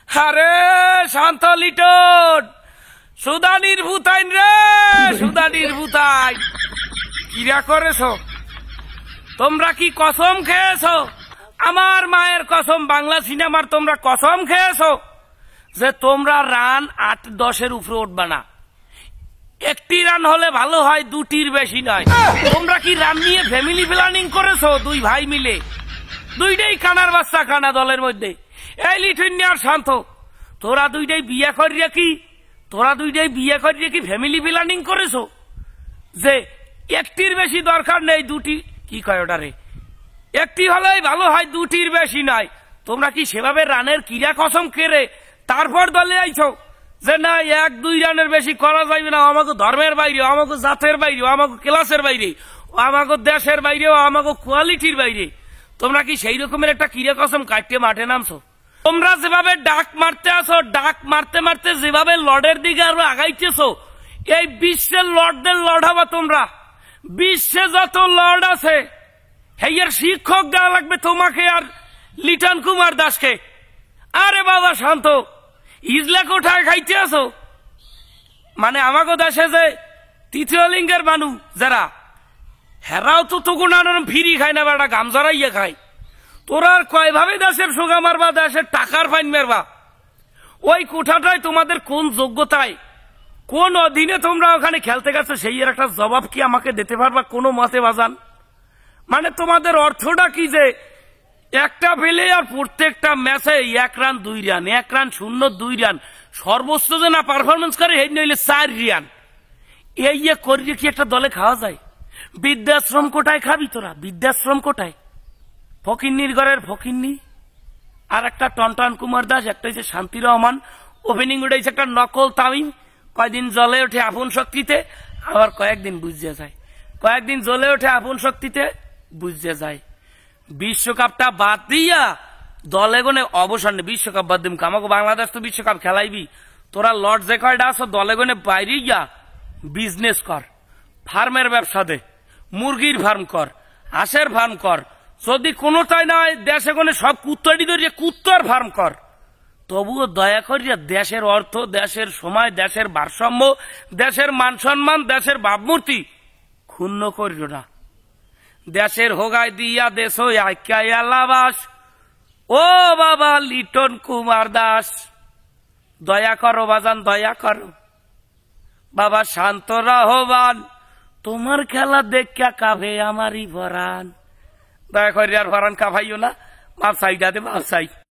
আরে শান্ত লিটন, সুদানির ভূতাইন রে, সুদানির ভূতাইন। কিরা করেছ তোমরা? কি কসম খেয়েছো? আমার মায়ের কসম, বাংলা সিনেমার তোমরা কসম খেয়েছো যে তোমরা রান ৮-১০-এর উপরে উঠবা না। একটি রান হলে ভালো হয়, দুটির বেশি নয়। তোমরা কি রান নিয়ে ফ্যামিলি প্ল্যানিং করেছো? দুই ভাই মিলে, দুইটাই কানার বাচ্চা কানা দলের মধ্যে। এই লিটন আর শান্ত, তোরা দুইটাই বিয়ে করিয়া কি ফ্যামিলি প্ল্যানিং করেছো যে একটির বেশি দরকার নেই, দুটি কি কয় ওটারে, একটি হলেই ভালো হয়, দুটির বেশি নয়। তোমরা কি সেভাবে রানের কিরা কসম কেড়ে তারপর দলে আইছো যে না ১-২ রানের বেশি করা যাবে না? আমাকে ধর্মের বাইরে, আমাকে জাতের বাইরে, আমাকে ক্লাসের বাইরে, আমাকে দেশের বাইরে, আমাকে কোয়ালিটির বাইরে। তোমরা কি সেই রকমের একটা কিরা কসম কাটিয়ে মাঠে নামছো? তোমরা যেভাবে ডাক মারতে আসো, ডাক মারতে মারতে যেভাবে লর্ডের দিকে আরো আগাইতেছো, এই বিশ্বের লর্ডদের লর্ড হবা তোমরা। বিশ্বে যত লর্ড আছে হেয়ার শিক্ষক দেওয়া লাগবে তোমাকে আর লিটন কুমার দাসকে। আরে বাবা শান্ত, ইজলা কোঠায় খাইতে আসো? মানে আমাকে দেশে যে তৃতীয় লিঙ্গের মানুষ যারা, হেরাও তো তখন ফিরি খায় না, বেটা গামজরাইয়া খায়। তোরা আর কয়ভাবে দেশের সোগা মারবা, দেশের টাকার ফাইন মারবা? ওই কোঠাটায় তোমাদের কোন যোগ্যতায়, কোন অধীনে তোমরা ওখানে খেলতে গেছো, সেই এর একটা জবাব কি আমাকে দিতে পারবা কোনো মতে বাজান? মানে তোমাদের অর্থটা কি যে একটা ফেলে আর প্রত্যেকটা ম্যাচে ১ রান ২ রান, ১ রান ০-২ রান, সর্বোচ্চ যে না পারফরমেন্স করে এই নইলে ৪ রান, এই করিয়ে কি একটা দলে খাওয়া যায়? বৃদ্ধাশ্রম কোটায় খাবি তোরা? বৃদ্ধাশ্রম কোটায়? ফকিন্নির ঘরের ফকিন্নি। আর একটা টনটন কুমার দাস, একটা হচ্ছে শান্তি রহমান, ওপেনিং উঠেছে একটা নকল তামিম। কয়দিন জ্বলে ওঠে আপন শক্তিতে, আবার কয়েকদিন বুঝে যায়, কয়েকদিন জ্বলে ওঠে আপন শক্তিতে, বুঝে যায়। বিশ্বকাপটা বাদ দিয়া দলে গনে অবসর নেই। বিশ্বকাপ বাদ দিম, আমাকে বাংলাদেশ তো বিশ্বকাপ খেলাইবি। তোরা লর্ড যে কয়টা আছো দলে গনে বাইরে গিয়া বিজনেস কর, ফার্মের ব্যবসা দে, মুরগির ফার্ম কর, হাঁসের ফার্ম কর। যদি কোনোটাই না হয় দেশে গনে সব কুত্তরি ধরিয়ে কুত্তর ফার্ম কর। তবুও দয়া করিয়া দেশের অর্থ, দেশের সময়, দেশের ভারসাম্য, দেশের মান সম্মান, দেশের ভাবমূর্তি ক্ষুণ্ণ করিও না। দেশের হোগায় দিয়া দেশ আইকায়ালাবাস। ও বাবা লিটন কুমার দাস, দয়া করো বাজান, দয়া করো। বাবা শান্ত রহমান, তোমার খেলা দেখা কাভে আমারই ভরান। দয়া করি আর ভরান কাভাইও না, মাপ সাইডাতে মাপ সাই।